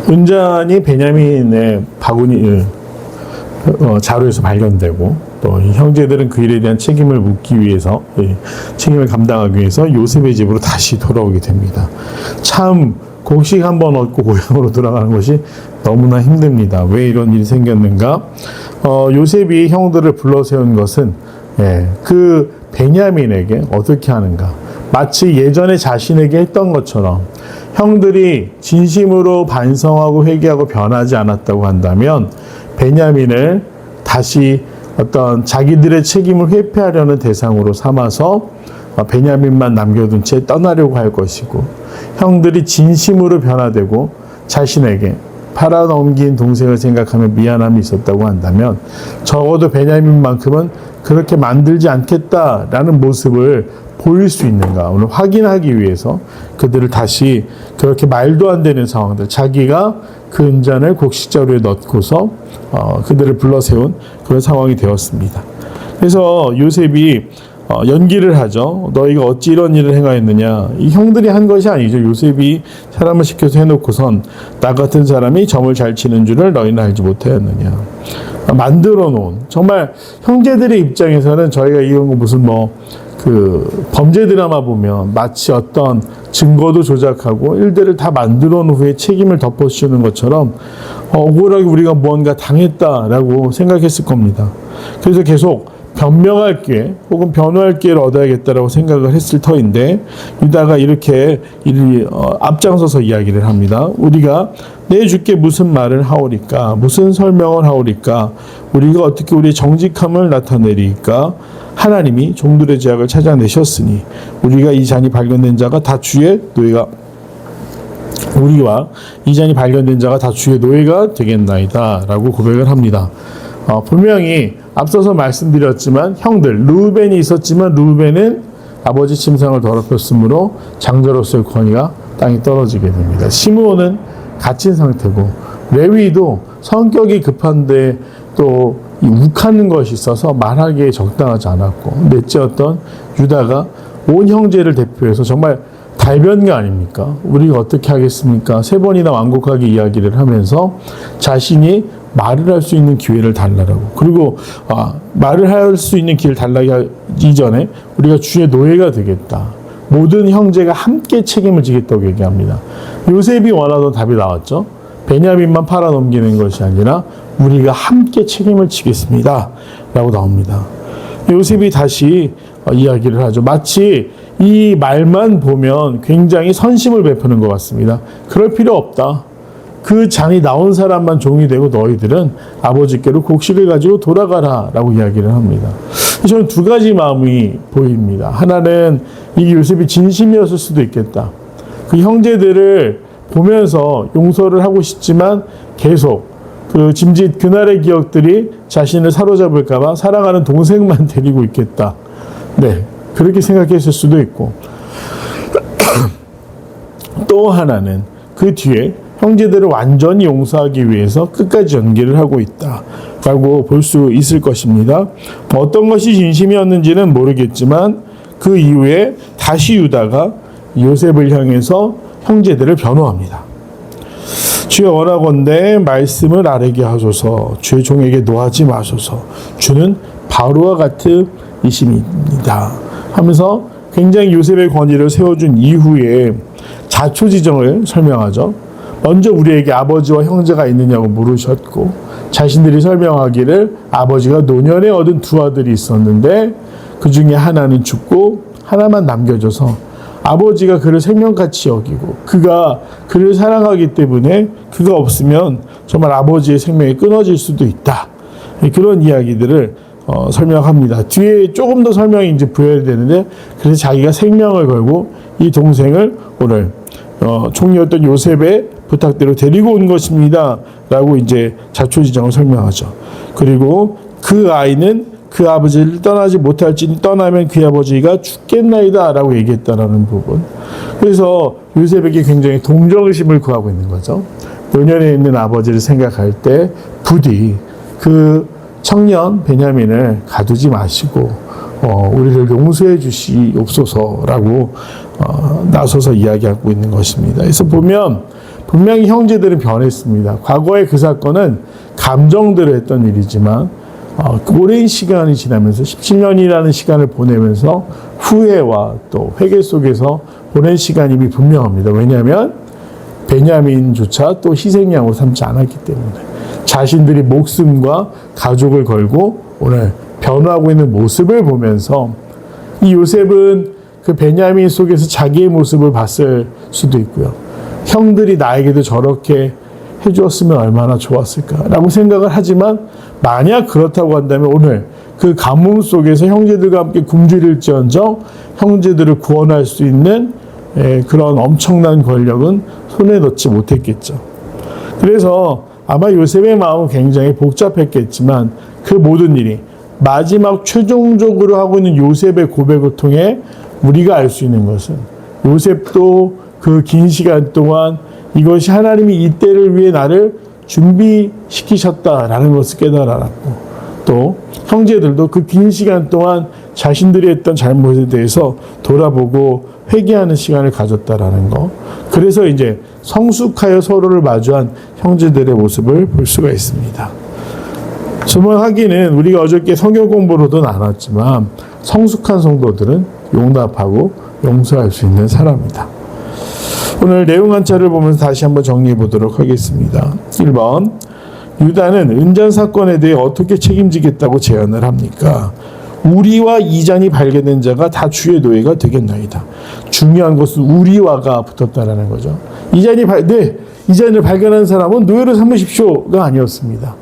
은잔이 베냐민의 바구니 자루에서 발견되고 또 형제들은 그 일에 대한 책임을 묻기 위해서 책임을 감당하기 위해서 요셉의 집으로 다시 돌아오게 됩니다. 참 곡식 한번 얻고 고향으로 돌아가는 것이 너무나 힘듭니다. 왜 이런 일이 생겼는가? 요셉이 형들을 불러 세운 것은 그 베냐민에게 어떻게 하는가? 마치 예전에 자신에게 했던 것처럼 형들이 진심으로 반성하고 회개하고 변하지 않았다고 한다면 베냐민을 다시 어떤 자기들의 책임을 회피하려는 대상으로 삼아서 베냐민만 남겨둔 채 떠나려고 할 것이고, 형들이 진심으로 변화되고 자신에게 팔아넘긴 동생을 생각하며 미안함이 있었다고 한다면 적어도 베냐민만큼은 그렇게 만들지 않겠다라는 모습을 보일 수 있는가 오늘 확인하기 위해서 그들을 다시 그렇게 말도 안 되는 상황들, 자기가 그 은잔을 곡식자루에 넣고서 그들을 불러 세운 그런 상황이 되었습니다. 그래서 요셉이 연기를 하죠. 너희가 어찌 이런 일을 행하였느냐. 이 형들이 한 것이 아니죠. 요셉이 사람을 시켜서 해놓고선 나 같은 사람이 점을 잘 치는 줄을 너희는 알지 못하였느냐. 만들어 놓은, 정말 형제들의 입장에서는 저희가 이런 거 무슨 범죄 드라마 보면 마치 어떤 증거도 조작하고 일들을 다 만들어 놓은 후에 책임을 덮어씌우는 것처럼 억울하게 우리가 무언가 당했다라고 생각했을 겁니다. 그래서 계속 변명할 기회 혹은 변호할 기회를 얻어야겠다라고 생각을 했을 터인데, 유다가 이렇게 앞장서서 이야기를 합니다. 우리가 내 주께 무슨 말을 하오리까? 무슨 설명을 하오리까? 우리가 어떻게 우리의 정직함을 나타내리까? 하나님이 종들의 죄악을 찾아내셨으니 우리가 이 잔이 발견된 자가 다 주의 노예가 우리와 이 잔이 발견된 자가 다 주의 노예가 되겠나이다 라고 고백을 합니다. 분명히 앞서서 말씀드렸지만 형들 르우벤이 있었지만 르우벤은 아버지 침상을 더럽혔으므로 장자로서의 권위가 땅에 떨어지게 됩니다. 시므온은 갇힌 상태고 레위도 성격이 급한데 또 욱하는 것이 있어서 말하기에 적당하지 않았고, 넷째 어떤 유다가 온 형제를 대표해서 정말 달변가 아닙니까? 우리가 어떻게 하겠습니까? 3번이나 완곡하게 이야기를 하면서 자신이 말을 할 수 있는 기회를 달라고, 그리고 말을 할 수 있는 기회를 달라기 이전에 우리가 주의 노예가 되겠다, 모든 형제가 함께 책임을 지겠다고 얘기합니다. 요셉이 원하던 답이 나왔죠. 베냐민만 팔아넘기는 것이 아니라 우리가 함께 책임을 지겠습니다 라고 나옵니다. 요셉이 다시 이야기를 하죠. 마치 이 말만 보면 굉장히 선심을 베푸는 것 같습니다. 그럴 필요 없다. 그 잔이 나온 사람만 종이 되고 너희들은 아버지께로 곡식을 가지고 돌아가라 라고 이야기를 합니다. 저는 두 가지 마음이 보입니다. 하나는 이 요셉이 진심이었을 수도 있겠다. 그 형제들을 보면서 용서를 하고 싶지만 계속 그 짐짓 그날의 기억들이 자신을 사로잡을까봐 사랑하는 동생만 데리고 있겠다. 네, 그렇게 생각했을 수도 있고, 또 하나는 그 뒤에 형제들을 완전히 용서하기 위해서 끝까지 연기를 하고 있다라고 볼 수 있을 것입니다. 어떤 것이 진심이었는지는 모르겠지만 그 이후에 다시 유다가 요셉을 향해서 형제들을 변호합니다. 주여 원하건대 말씀을 아뢰게 하소서. 주의 종에게 노하지 마소서. 주는 바로와 같은 이심입니다 하면서 굉장히 요셉의 권위를 세워준 이후에 자초지정을 설명하죠. 먼저 우리에게 아버지와 형제가 있느냐고 물으셨고, 자신들이 설명하기를 아버지가 노년에 얻은 2 아들이 있었는데 그 중에 하나는 죽고 하나만 남겨져서 아버지가 그를 생명같이 여기고 그가 그를 사랑하기 때문에 그가 없으면 정말 아버지의 생명이 끊어질 수도 있다. 그런 이야기들을 설명합니다. 뒤에 조금 더 설명이 이제 부여해야 되는데, 그래서 자기가 생명을 걸고 이 동생을 오늘 총리였던 요셉의 부탁대로 데리고 온 것입니다 라고 이제 자초지정을 설명하죠. 그리고 그 아이는 그 아버지를 떠나지 못할지니 떠나면 그 아버지가 죽겠나이다 라고 얘기했다라는 부분. 그래서 요셉에게 굉장히 동정의심을 구하고 있는 거죠. 노년에 있는 아버지를 생각할 때 부디 그 청년 베냐민을 가두지 마시고 우리를 용서해 주시옵소서라고 나서서 이야기하고 있는 것입니다. 그래서 보면 분명히 형제들은 변했습니다. 과거의 그 사건은 감정대로 했던 일이지만 오랜 시간이 지나면서 17년이라는 시간을 보내면서 후회와 또 회개 속에서 보낸 시간이 이미 분명합니다. 왜냐하면 베냐민조차 또 희생양으로 삼지 않았기 때문에 자신들이 목숨과 가족을 걸고 오늘 변화하고 있는 모습을 보면서 이 요셉은 그 베냐민 속에서 자기의 모습을 봤을 수도 있고요. 형들이 나에게도 저렇게 해주었으면 얼마나 좋았을까라고 생각을 하지만 만약 그렇다고 한다면 오늘 그 가뭄 속에서 형제들과 함께 굶주릴지언정 형제들을 구원할 수 있는 그런 엄청난 권력은 손에 넣지 못했겠죠. 그래서 아마 요셉의 마음은 굉장히 복잡했겠지만 그 모든 일이 마지막 최종적으로 하고 있는 요셉의 고백을 통해 우리가 알 수 있는 것은 요셉도 그 긴 시간 동안 이것이 하나님이 이때를 위해 나를 준비시키셨다라는 것을 깨달았고 또 형제들도 그 긴 시간 동안 자신들이 했던 잘못에 대해서 돌아보고 회개하는 시간을 가졌다라는 거. 그래서 이제 성숙하여 서로를 마주한 형제들의 모습을 볼 수가 있습니다. 주문하기는 우리가 어저께 성경 공부로도 나눴지만 성숙한 성도들은 용납하고 용서할 수 있는 사람이다. 오늘 내용 한 차를 보면서 다시 한번 정리해 보도록 하겠습니다. 1번, 유다는 은잔 사건에 대해 어떻게 책임지겠다고 제안을 합니까? 우리와 이잔이 발견된 자가 다 주의 노예가 되겠나이다. 중요한 것은 우리와가 붙었다라는 거죠. 이잔을 발견한 사람은 노예로 삼으십시오가 아니었습니다.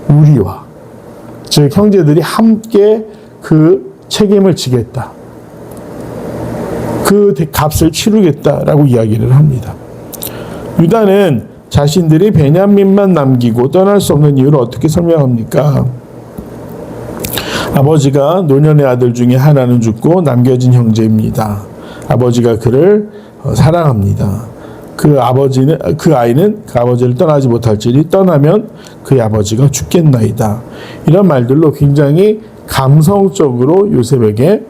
우리와, 즉 형제들이 함께 그 책임을 지겠다. 그 값을 치르겠다라고 이야기를 합니다. 유다는 자신들이 베냐민만 남기고 떠날 수 없는 이유를 어떻게 설명합니까? 아버지가 노년의 아들 중에 하나는 죽고 남겨진 형제입니다. 아버지가 그를 사랑합니다. 그 아이는 그 아버지를 떠나지 못할지니 떠나면 그의 아버지가 죽겠나이다. 이런 말들로 굉장히 감성적으로 요셉에게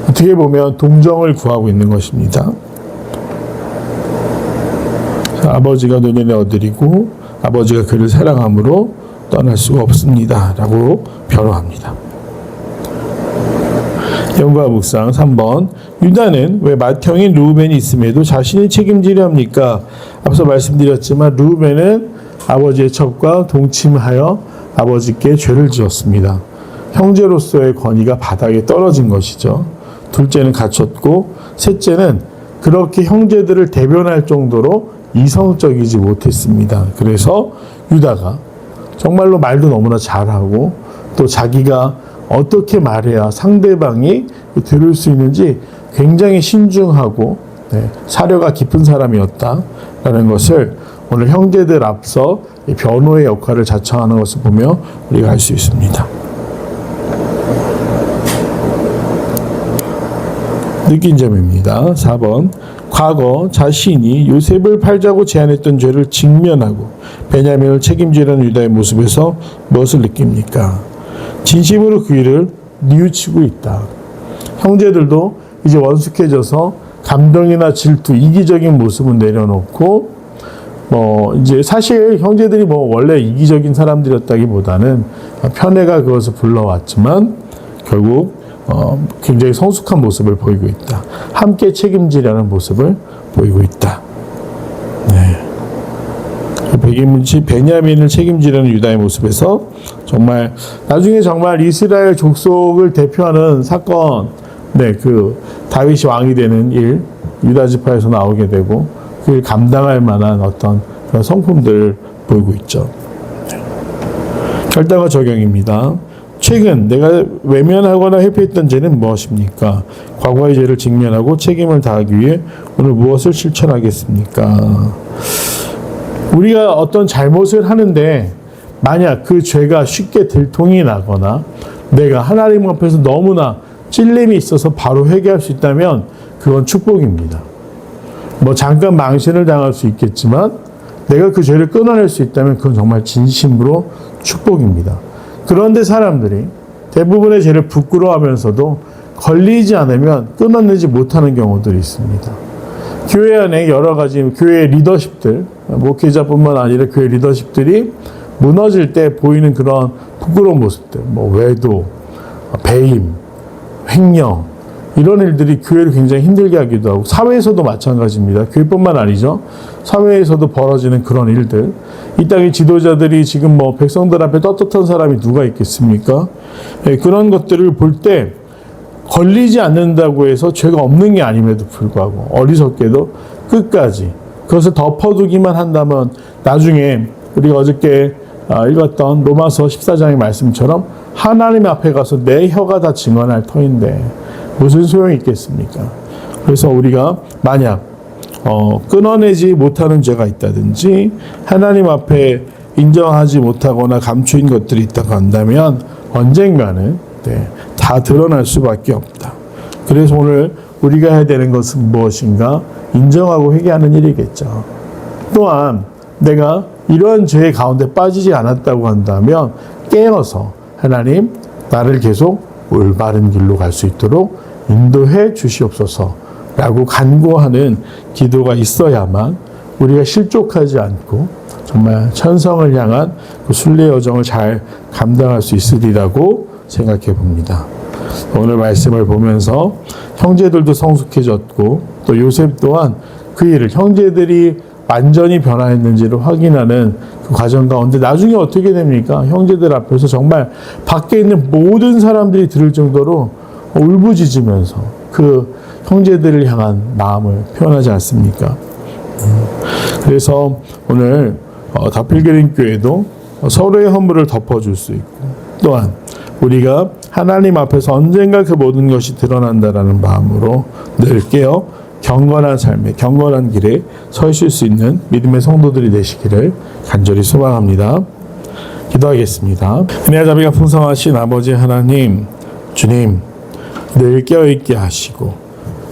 어떻게 보면 동정을 구하고 있는 것입니다. 아버지가 노년의 아들이고 아버지가 그를 사랑함으로 떠날 수가 없습니다. 라고 변호합니다. 연구와 묵상 3번, 유다는 왜 맏형인 르우벤이 있음에도 자신이 책임지려 합니까? 앞서 말씀드렸지만 르우벤은 아버지의 첩과 동침하여 아버지께 죄를 지었습니다. 형제로서의 권위가 바닥에 떨어진 것이죠. 둘째는 갇혔고 셋째는 그렇게 형제들을 대변할 정도로 이성적이지 못했습니다. 그래서 유다가 정말로 말도 너무나 잘하고 또 자기가 어떻게 말해야 상대방이 들을 수 있는지 굉장히 신중하고 사려가 깊은 사람이었다라는 것을 오늘 형제들 앞서 변호의 역할을 자청하는 것을 보며 우리가 알 수 있습니다. 느낀 점입니다. 4번, 과거 자신이 요셉을 팔자고 제안했던 죄를 직면하고 베냐민을 책임지려는 유다의 모습에서 무엇을 느낍니까? 진심으로 그 일을 뉘우치고 있다. 형제들도 이제 원숙해져서 감동이나 질투, 이기적인 모습은 내려놓고 이제 사실 형제들이 원래 이기적인 사람들이었다기보다는 편애가 그것을 불러왔지만 결국 굉장히 성숙한 모습을 보이고 있다. 함께 책임지려는 모습을 보이고 있다. 베냐민을 책임지려는 유다의 모습에서 정말 나중에 정말 이스라엘 족속을 대표하는 사건, 그 다윗이 왕이 되는 일, 유다 지파에서 나오게 되고 그걸 감당할 만한 어떤 그런 성품들을 보이고 있죠. 결단과 적용입니다. 최근 내가 외면하거나 회피했던 죄는 무엇입니까? 과거의 죄를 직면하고 책임을 다하기 위해 오늘 무엇을 실천하겠습니까? 우리가 어떤 잘못을 하는데 만약 그 죄가 쉽게 들통이 나거나 내가 하나님 앞에서 너무나 찔림이 있어서 바로 회개할 수 있다면 그건 축복입니다. 잠깐 망신을 당할 수 있겠지만 내가 그 죄를 끊어낼 수 있다면 그건 정말 진심으로 축복입니다. 그런데 사람들이 대부분의 죄를 부끄러워하면서도 걸리지 않으면 끊어내지 못하는 경우들이 있습니다. 교회 안에 여러 가지 교회 리더십들, 목회자뿐만 아니라 교회 리더십들이 무너질 때 보이는 그런 부끄러운 모습들, 외도, 배임, 횡령, 이런 일들이 교회를 굉장히 힘들게 하기도 하고, 사회에서도 마찬가지입니다. 교회뿐만 아니죠. 사회에서도 벌어지는 그런 일들. 이 땅의 지도자들이 지금 백성들 앞에 떳떳한 사람이 누가 있겠습니까? 그런 것들을 볼 때 걸리지 않는다고 해서 죄가 없는 게 아님에도 불구하고 어리석게도 끝까지 그것을 덮어두기만 한다면 나중에 우리가 어저께 읽었던 로마서 14장의 말씀처럼 하나님 앞에 가서 내 혀가 다 증언할 터인데 무슨 소용이 있겠습니까? 그래서 우리가 만약 끊어내지 못하는 죄가 있다든지 하나님 앞에 인정하지 못하거나 감추인 것들이 있다고 한다면 언젠가는 다 드러날 수밖에 없다. 그래서 오늘 우리가 해야 되는 것은 무엇인가? 인정하고 회개하는 일이겠죠. 또한 내가 이러한 죄 가운데 빠지지 않았다고 한다면 깨어서 하나님 나를 계속 올바른 길로 갈 수 있도록 인도해 주시옵소서 라고 간구하는 기도가 있어야만 우리가 실족하지 않고 정말 천성을 향한 그 순례 여정을 잘 감당할 수 있으리라고 생각해 봅니다. 오늘 말씀을 보면서 형제들도 성숙해졌고 또 요셉 또한 그 일을 형제들이 완전히 변화했는지를 확인하는 그 과정 가운데 나중에 어떻게 됩니까? 형제들 앞에서 정말 밖에 있는 모든 사람들이 들을 정도로 울부짖으면서 그 형제들을 향한 마음을 표현하지 않습니까? 그래서 오늘 다필그린 교회도 서로의 허물을 덮어줄 수 있고 또한 우리가 하나님 앞에서 언젠가 그 모든 것이 드러난다라는 마음으로 늘 깨어 경건한 삶에 경건한 길에 서실 수 있는 믿음의 성도들이 되시기를 간절히 소망합니다. 기도하겠습니다. 은혜와 자비가 풍성하신 아버지 하나님, 주님 늘 깨어있게 하시고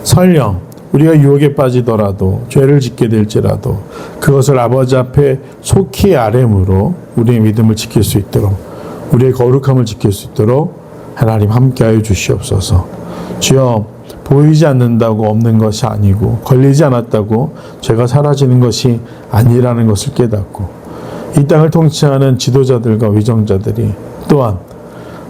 설령 우리가 유혹에 빠지더라도 죄를 짓게 될지라도 그것을 아버지 앞에 속히 아뢰므로 우리의 믿음을 지킬 수 있도록 우리의 거룩함을 지킬 수 있도록 하나님 함께하여 주시옵소서. 주여 보이지 않는다고 없는 것이 아니고 걸리지 않았다고 죄가 사라지는 것이 아니라는 것을 깨닫고 이 땅을 통치하는 지도자들과 위정자들이 또한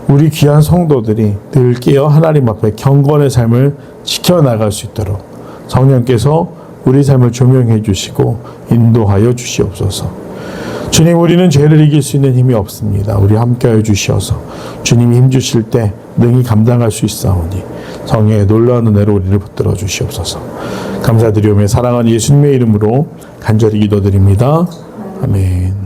우리 귀한 성도들이 늘 깨어 하나님 앞에 경건의 삶을 지켜나갈 수 있도록 성령께서 우리 삶을 조명해 주시고 인도하여 주시옵소서. 주님, 우리는 죄를 이길 수 있는 힘이 없습니다. 우리 함께하여 주시어서 주님이 힘주실 때 능히 감당할 수 있사오니 성령의 놀라운 은혜로 우리를 붙들어 주시옵소서. 감사드리오며 사랑하는 예수님의 이름으로 간절히 기도드립니다. 아멘.